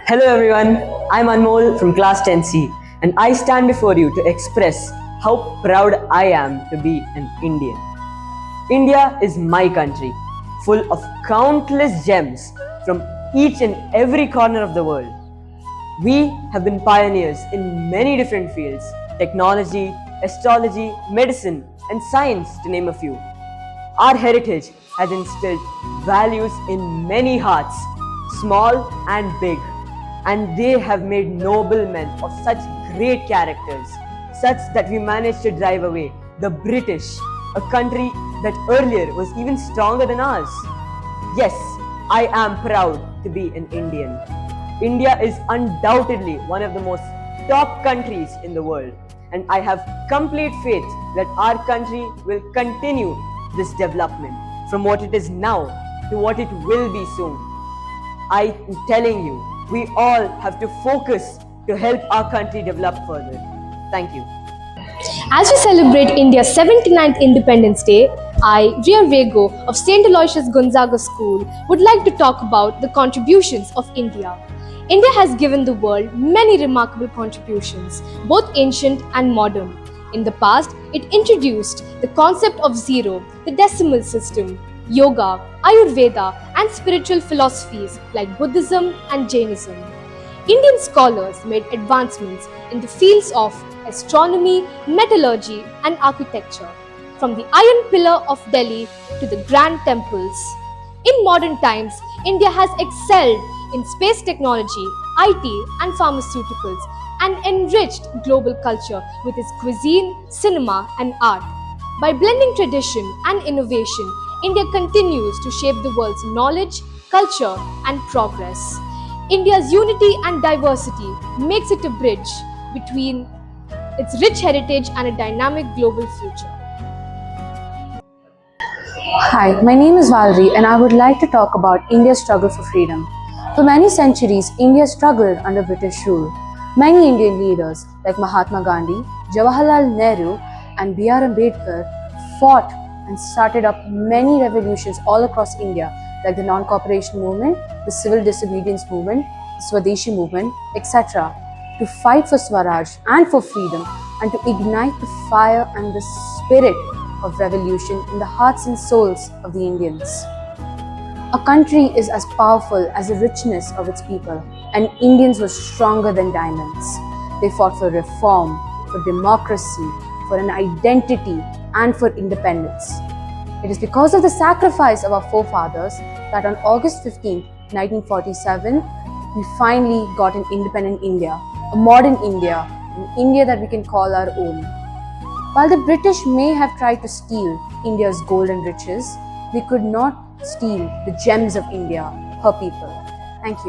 Hello everyone, I'm Anmol from class 10C and I stand before you to express how proud I am to be an Indian. India is my country, full of countless gems from each and every corner of the world. We have been pioneers in many different fields: technology, astrology, medicine, and science, to name a few. Our heritage has instilled values in many hearts, small and big, and they have made noble men of such great characters, such that we managed to drive away the British, a country that earlier was even stronger than ours. Yes, I am proud to be an Indian. India is undoubtedly one of the most top countries in the world, and I have complete faith that our country will continue this development from what it is now to what it will be soon. I am telling you, we all have to focus to help our country develop further. Thank you. As we celebrate India's 79th Independence Day, I, Ria Vego of St. Aloysius Gonzaga School, would like to talk about the contributions of India. India has given the world many remarkable contributions, both ancient and modern. In the past, it introduced the concept of zero, the decimal system, yoga, Ayurveda, and spiritual philosophies like Buddhism and Jainism. Indian scholars made advancements in the fields of astronomy, metallurgy, and architecture, from the Iron Pillar of Delhi to the grand temples. In modern times, India has excelled in space technology, IT, and pharmaceuticals, and enriched global culture with its cuisine, cinema, and art. By blending tradition and innovation, India continues to shape the world's knowledge, culture, and progress. India's unity and diversity makes it a bridge between its rich heritage and a dynamic global future. Hi, my name is Valerie and I would like to talk about India's struggle for freedom. For many centuries, India struggled under British rule. Many Indian leaders like Mahatma Gandhi, Jawaharlal Nehru, and B.R. Ambedkar fought and started up many revolutions all across India, like the non-cooperation movement, the civil disobedience movement, the Swadeshi movement, etc., to fight for Swaraj and for freedom, and to ignite the fire and the spirit of revolution in the hearts and souls of the Indians. A country is as powerful as the richness of its people, and Indians were stronger than diamonds. They fought for reform, for democracy, for an identity, and for independence. It is because of the sacrifice of our forefathers that on August 15, 1947, we finally got an independent India, a modern India, an India that we can call our own. While the British may have tried to steal India's gold and riches, they could not steal the gems of India, her people. Thank you.